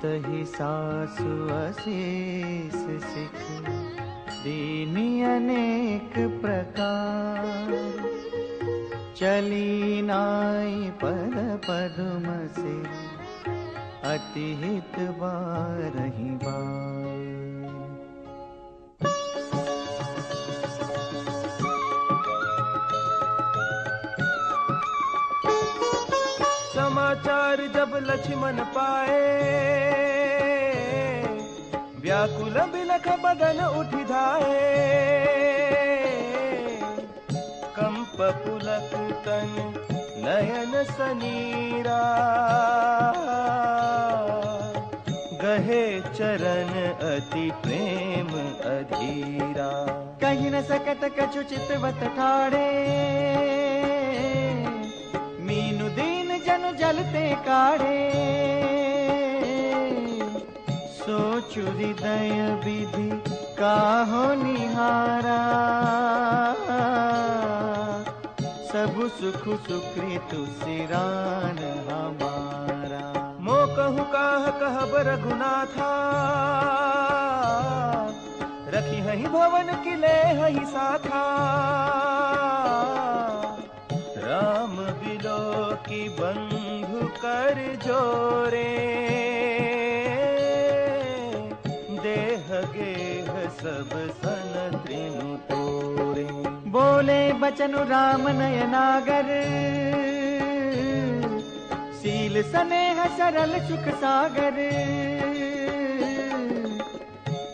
तही सासु अशीष सिख दीनी अनेक प्रकार। चली नाई पद पद्म से अति हित बारहि बार। समाचार जब लक्ष्मण पाए, व्याकुल बिलख बदन उठि धाए। कंप पुलक तन नयन सनीरा, गहे चरण अति प्रेम अधीरा। कहीं न सकत कछु चितवत ठाड़े, मीनु दीन जनु जलते काढ़े। सोचु हृदय विधि काहो निहारा, सबु सुख सुकृतु सिरान हमारा। मो कहु काह कहब रघुनाथा, रखी हहि भवन किले हहि साथा। राम बिलो की बंधु कर जोरे, देह गेह सब सन त्रिनु तोरे। बोले बचनु राम नयनागर, सील स्नेह सरल सुख सागर।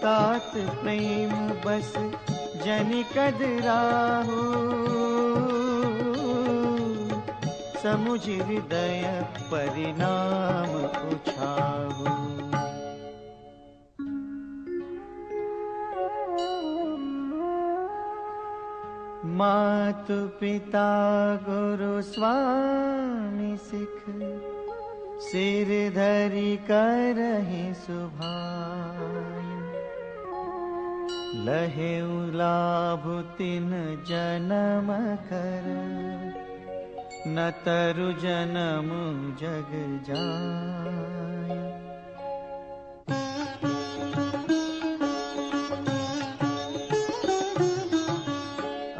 तात प्रेम बस जनि कद राहु, समुझ हृदय परिणाम उछाहु। मातु पिता गुरु स्वामी सिख, सिर धरि करहि सुभान। लहेउ लाभु तिन जनम कर, न तरु जनम जग जाय।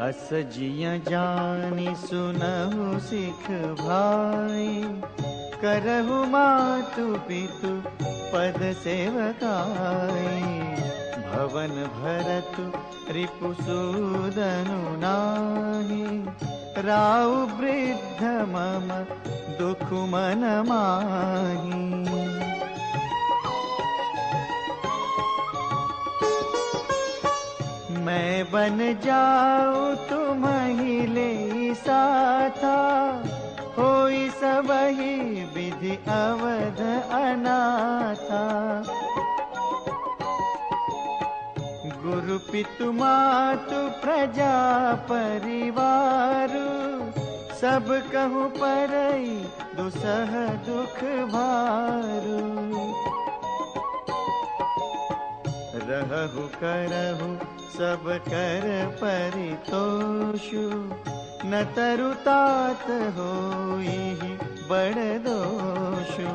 अस जिय जानि सुनहु सिख भाई, करहु मातु पितु पद सेवकाई। भवन भरतु रिपुसूदनु नाही, राउ वृद्ध मम दुख मन माही। मैं बन जाऊं तुम्हि ले साथा, होई सबहि विधि अवध अनाथा। गुरु पितु मातु प्रजा परिवारु, सब कहूँ परई दुसह दुख भारू। रहु करहु सब कर परितोषु, न तरु तात होई बड़ दोषु।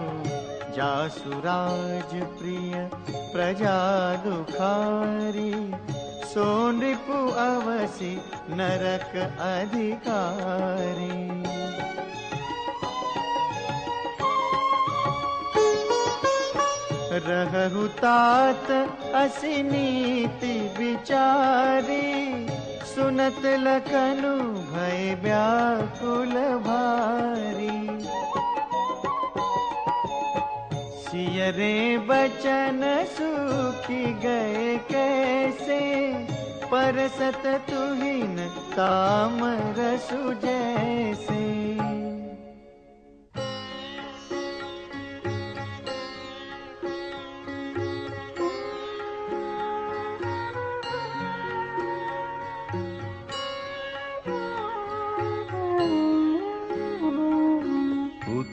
जासु राज प्रिय प्रजा दुखारी, सो नृपु अवसि नरक अधिकारी। रहु तात असि नीति विचारी, सुनत लखनु भय व्याकुल भारी। सियरे बचन सूखी गए कैसे, परसत तुहिन ताम रसु जैसे।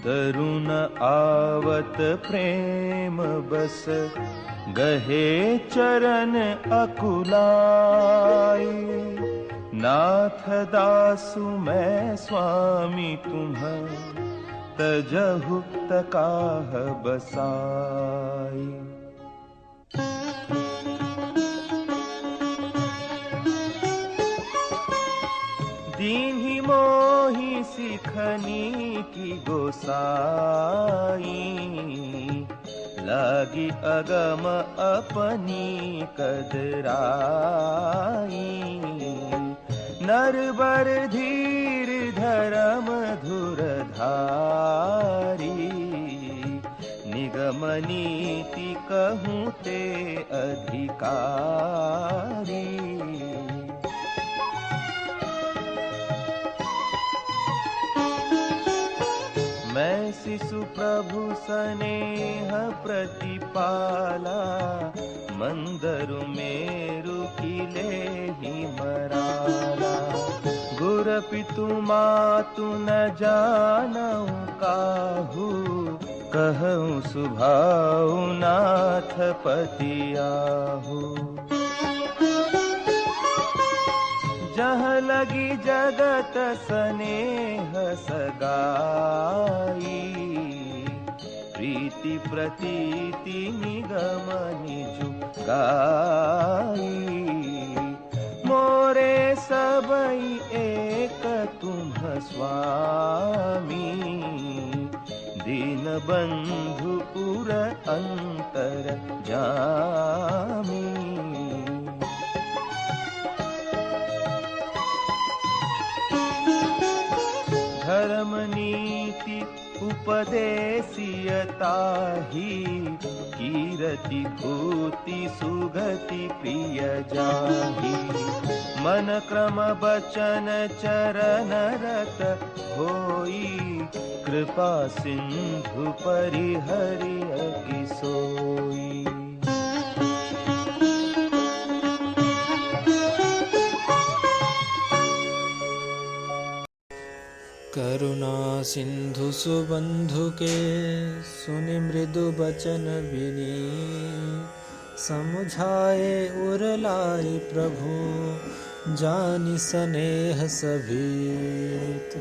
तरुण आवत प्रेम बस, गहे चरण अकुलाई। नाथ दासु मैं स्वामी तुम्ह, तजहु तकाह बसाई। दीन्ही मोहि सिखनी की गोसाई, लागी अगम अपनी कदराई। नरबर धीर धर्म धुर धारी, निगम नीति कहूँ ते अधिकारी। मैं शिशु प्रभु स्नेह प्रतिपाला, मंदरु मेरु किले ही मराला। गुर पितु मातु न जानऊ काहू, कहूँ सुभाऊ नाथ पतियाहू। जहाँ लगी जगत स्नेह सगाई, प्रीति प्रतीति निगम निजु गाई। मोरे सबई एक तुम स्वामी, दीन बंधु पुर अंतर जामी। धर्म नीति उपदेशियताहि, कीरति भूति सुगति प्रिय जाहि। मन क्रम बचन चरण रत होई, कृपा सिंधु परिहरि अति सोई। करुणा सिंधु सुबंधु के, सुनि मृदु बचन विनीत। समुझाए उर लाई प्रभु, जानि स्नेह सभीत।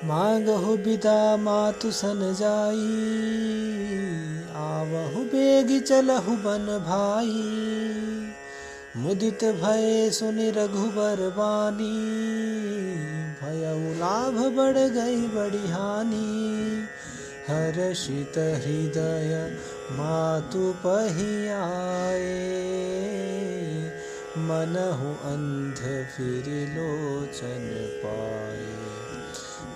मांगहु बिदा मातु सन जाई, आवहु बेगी चलहु बन भाई। मुदित भय सुनि रघुबर बानी, भयउ लाभ बढ़ गई बड़ी हानि। हर्षित हृदय मातु पहियाए, मनहु अंध फिर लोचन पाए।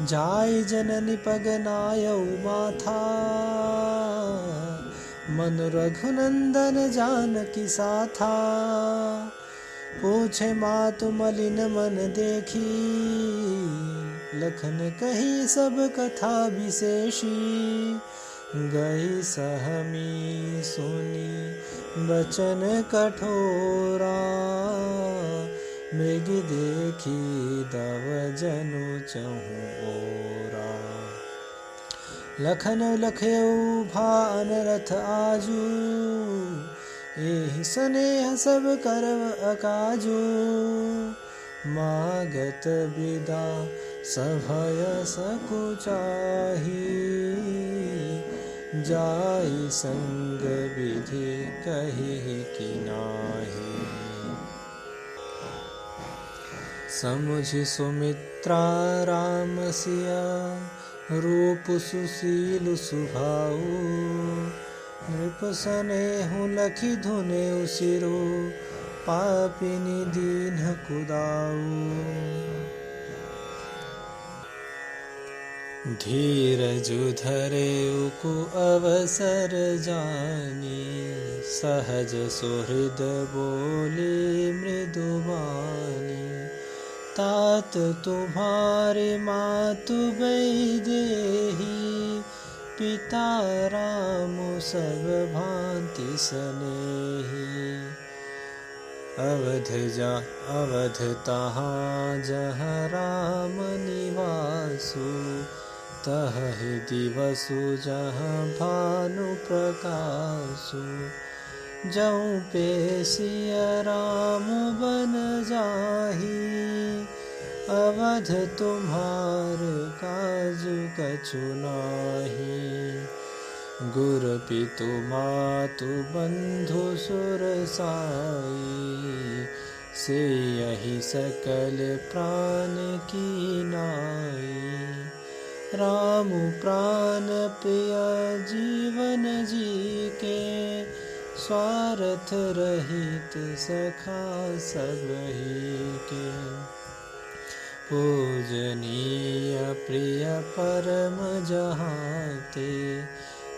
जाय जननी पग नायउ माथा, मन रघुनंदन जानकी साथा। पूछे मातु मलिन मन देखी, लखन कही सब कथा विशेषी। गई सहमी सुनी बचन कठोरा, मृग देखी दव जनु चहु ओरा। लखन लखयऊ भान रथ आजू, एहि स्नेह सब करव अकाजू। मागत बिदा सभय सकुचाही, जाई संग विधि कहि कि नाही। समुझि सुमित्रा राम सिया, रूप सुशील सुभाऊ। नृप स्नेहु लखि धुने उसिरो, पापिनी दीन कुदाऊ। धीरजु धरे उकु अवसर जानी, सहज सुहृद बोले मृदुवानी। तात तुम्हारे मातु वैदेही, पिता राम सब भांति स्नेही। अवध तहाँ जहाँ राम निवासु, तहि दिवसु जहाँ भानु प्रकाशु। जऊँ पे सिया राम बन जाही, अवध तुम्हार काजु कछु नाही। गुर पितु मातु बंधु सुर साई, से यही सकल प्राण की नाई। राम प्राण प्रिय जीवन जी के, स्वार्थ रहित सखा सबहि के। पूजनीय प्रिय परम जहाते,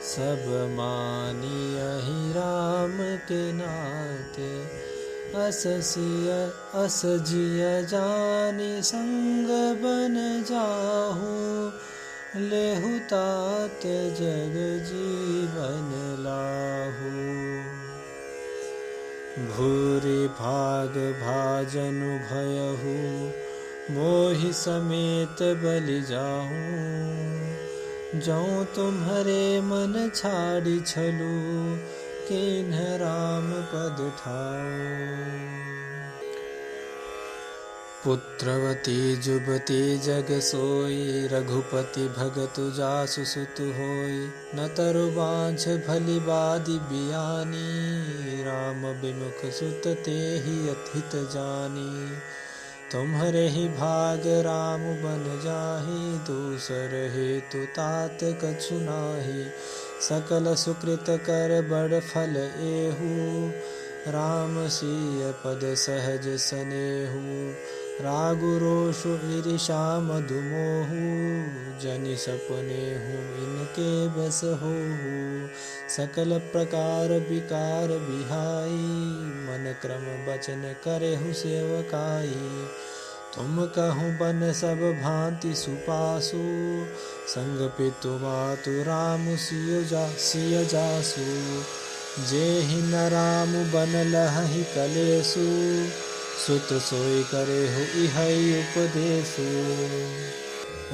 सब मानियहि राम के नाते। अस जिय जानि संग बन जाहू, लेहु तात जग जीवन लाहू। भूरि भाग भाजनु भयहु, मोहि समेत बलि जाहूँ। जौं तुम्हरे मन छाड़ी छलु, किन्ह राम पद ठाऊँ। पुत्रवती जुबती जग सोई, रघुपति भगतु जासु सुत होई। न तरु बाँझ भली बादी बियानी, राम बिमुख सुत तेहि अहित जानी। तुम्हरे ही भाग राम बन जाहि, दूसर हेतु तात कछु नाही। सकल सुकृत कर बड़ फल एहू, राम सिय पद सहज सनेहू। रागु रोषु ईर्षा मधु मोहु, जनि सपनेहु इनके बस होहु। सकल प्रकार विकार बिहाई, मन क्रम बचन करेहु सेवकाई। तुम कहूँ बन सब भांति सुपासु, संग पितु मातु राम सिय जासु। जेहि न राम बन लहहि कलेसु, सुत सोई करेहु इहै उपदेसु।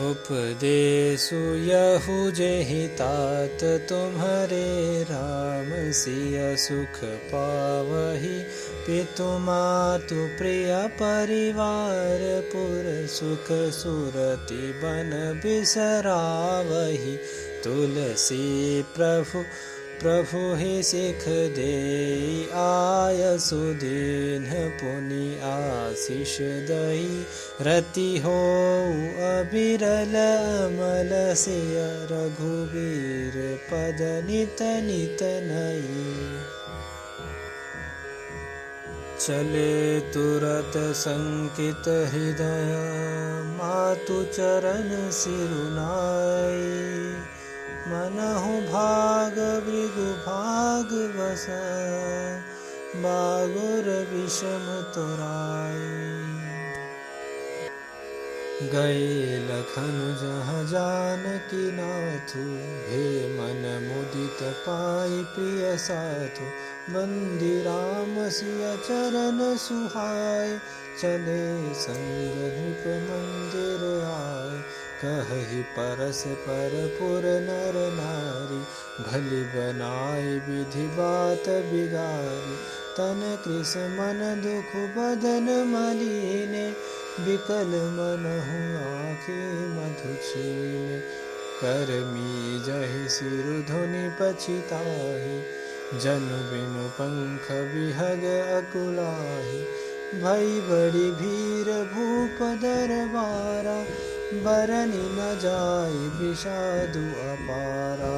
उपदेसु यहु जेहि तात, तुम्हरे राम सिय सुख पावहि। पितु मातु प्रिय परिवार, पुर सुख सुरति बन बिसरावहि। तुलसी प्रभु ही सिख देई, आयसु दीन पुनि आशीष दई। रति होऊ अबिरल अमल सिय, रघुवीर पद नित नित नई। चले तुरत संकित हृदय, मातु चरण सिरुनाई। मनहु भाग भृगु भाग बस, बागुर विषम तोराई। गए लखन जहाँ जानकी नाथु, हे मन मुदित पाई प्रिय साथु। बंदी राम सिय चरण सुहाय, चले संग नृप मंदिर आए। कहि परस पर पुर नर नारी, भली बनाई विधि बात बिगारी। तन कृस मन दुख बदन मलीने, बिकल मनहु आँखि मधु छीने। करमी जहि सिरु धुनि पछिताहि, जनु बिनु पंख विहग अकुलाहि। भई बड़ी भीर भूप दरबारा, बरनि न जाई विषादु अपारा।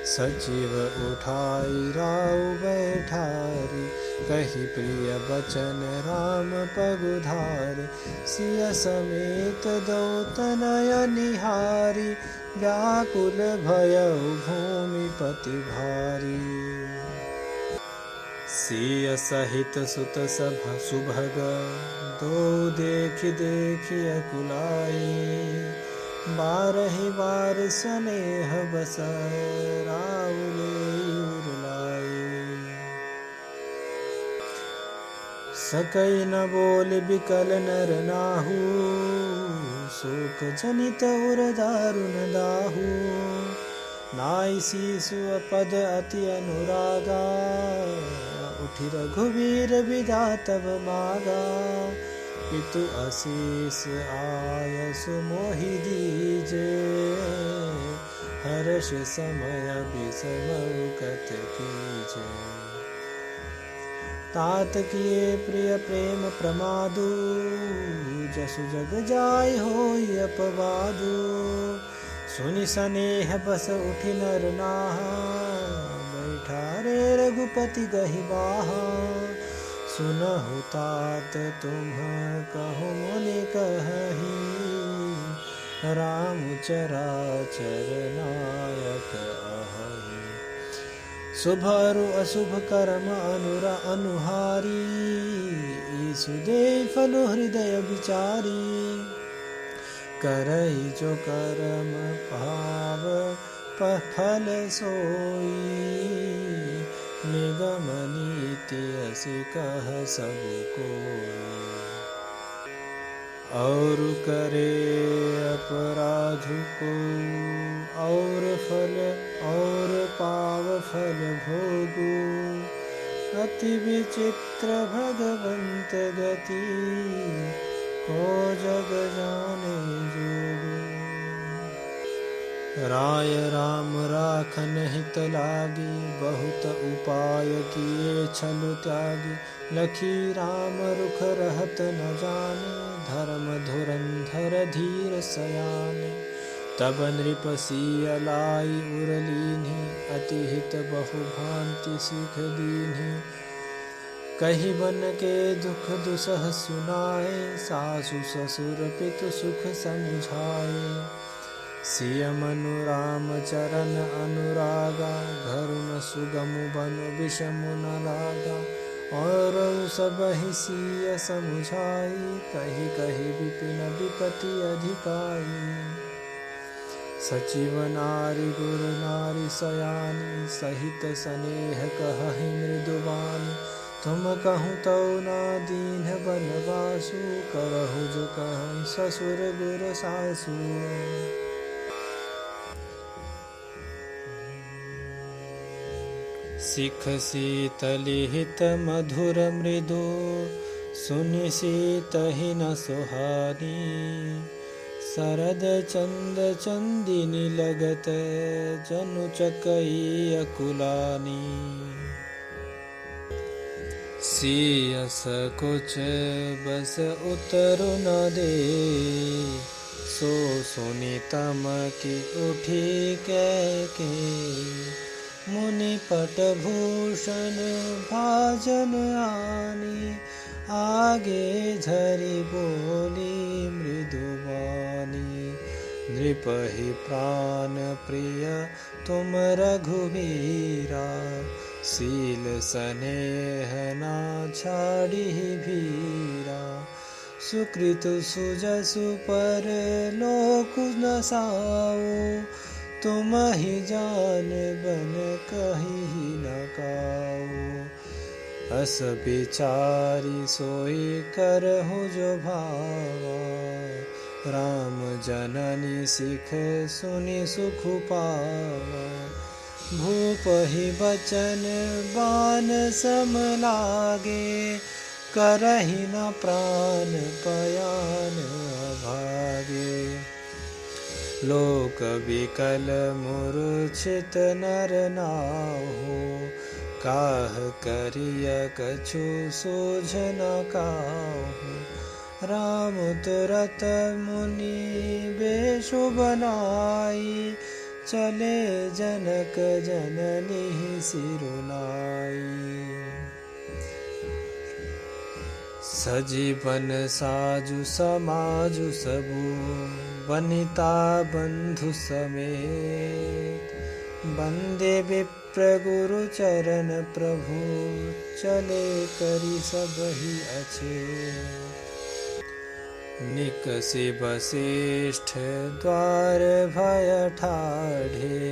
सचिव उठाई राउ बैठारी, कही प्रिय बचन राम पगुधारे। सिय समेत दो तनय निहारी, व्याकुल भयउ भूमिपति भारी। सिय सहित सुत सुभग, दो देखि अकुलाई। बारहि बार स्नेह बस, राउले उरलाई। सकई न बोल बिकल नर नाहू, शोक जनित उर दारुण दाहू। नाई शीसु पद अति अनुरागा, उठि रघुवीर विदा तब मागा। पितु आशीष आयसु मोहि दीजे, हर्ष समय विषमौकत कीजे। तात किए प्रिय प्रेम प्रमादु, जसु जग जाय होई अपवादु। सुनि सनेह बस उठि नर नाहा, बैठा रे रघुपति गहि बाहा। सुनहु तात तुम कहु मुनि कहहि, राम चराचर नायक अहहि। शुभ अरु अशुभ कर्म अनुहारी, ईसुदेव फलु हृदय विचारी। करहि जो कर्म पाव फल सोई, निगम नीति असि कह सब कोई। और करे अपराध को और फल और पाव फल भोगु, अति विचित्र भगवंत गति, को जग जाने जोगु। राय राम राखन हित लागी, बहुत उपाय किए छल त्यागी। लखी राम रुख रहत न जाने, धर्म धुरंधर धीर सयाने। तब नृप सिय लाई उरलीन्हि, अति हित बहु भांति सिख दीन्हि। कही बन के दुख दुसह सुनाए, सासु ससुर पितु सुख समुझाए। सिय मनु राम चरण अनुरागा, घर न सुगम बनु विषमु न लागा। और सबहि सिय समुझाई, कही कही विपिन विपति अधिकाई। सचिव नारी गुर नारी सयानी, सहित सनेह कहहि मृदुबानी। तुम कहूँ तो ना दीन्ह बनवासु, करहु जो कहहि ससुर गुर सासु। सिख शीतलिहित मधुर मृदु, सुनि सीतहि न सुहानी। शरद चंद चंदिनी लगत, जनु चकई अकुलानी। सिय सकुच बस उतरु न दे, सो सुनि तमकि उठी कैके। मुनि पट भूषण भाजन आनी, आगे झरि बोली मृदुबानी। नृपहि प्राण प्रिय तुम रघुवीरा, शील स्नेह ना छाड़िहि भीरा। सुकृत सुजसु पर लोक न साओ, तुम ही जान बन कहीं न काऊ। अस बिचारी सोई करहु जो भावा, राम जननी सिख सुनि सुख पावा। भूप ही बचन बान सम लागे, करहि न प्राण पयान अभागे। लोक विकल मूर्छित नर नाहु, काह करिय कछु सोझ न काहू। राम तुरत मुनि बेशु बनाई, चले जनक जननी सिरुनाई। सजीवन साजु समाजु सबु, वनिता बंधु समेत। बंदे विप्र गुरु चरण प्रभु, चले करि सबहि अछेत। निकषि वसिष्ठ द्वार भय ठाढ़े,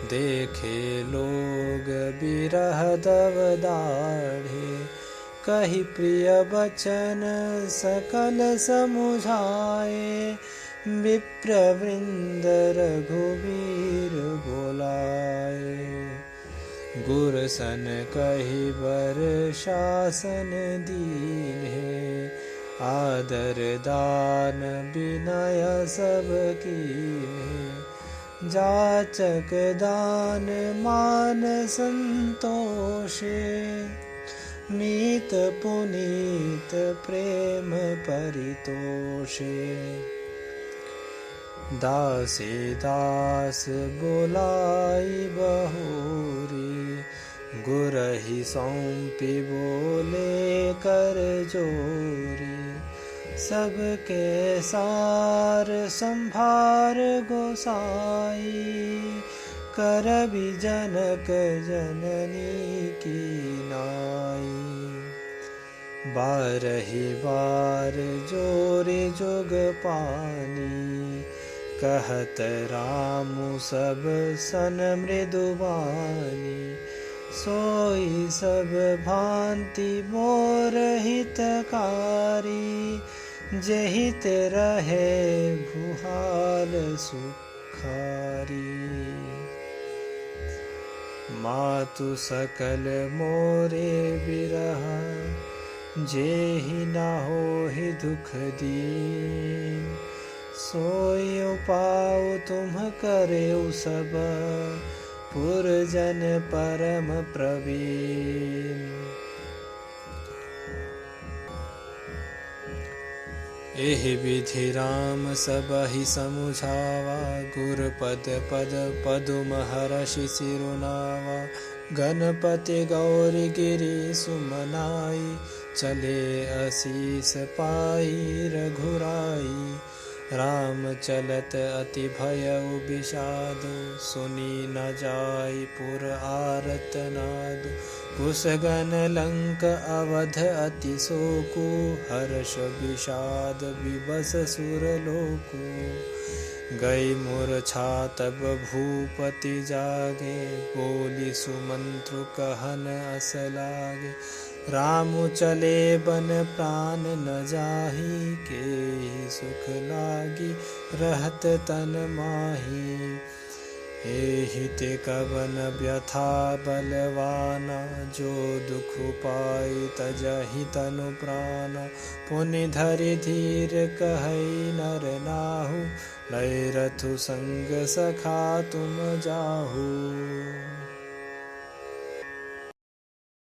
देखे लोग बिरह दव दाढ़े। कहि प्रिय बचन सकल समुझाए, विप्र वृंद रघुवीर बोलाए। गुर सन कहि बर शासन दीन्हे, आदर दान विनय सब कीन्हे, जाचक दान मान संतोषे, मीत पुनीत प्रेम परितोषे। दासी दास बोलाई बहुरी, गुरहि सौंपी बोले कर जोरी। सबके सार संभार गोसाई, करबि जनक जननी की नाई। बारहि बार जोरे जुग पानी, कहत रामु सब सन मृदुबानी। सोई सब भांति मोर हितकारी, जेहित रहे भुहाल सुखारी। मातु सकल मोरे बिरह, जेहि न होहि दुख दीन। सोई उपाउ तुम करेउ सब, पुरजन परम प्रवीण। एहि विधि राम सबहि समुझावा, गुर पद पद पदुम हरषि सिरुनावा। गणपति गौरी गिरि सुमनाई, चले असीस पाई रघुराई। राम चलत अति भयउ विषादु, सुनी न जाय पुर आरत नादु। कुशगण लंक अवध अति शोकु, हर्ष विषाद विवश सुरलोकु। गई मूर्छा तब भूपति जागे, बोली सुमंत्रु कहन अस लागे। रामु चले बन प्राण न जाहि, के सुख लागी रहत तन माही। एहि ते कवन व्यथा बलवाना, जो दुख पाई तजहि तनु प्राणा। पुनि धरि धीर कहई नर नाहु, लय रथु संग सखा तुम जाहु।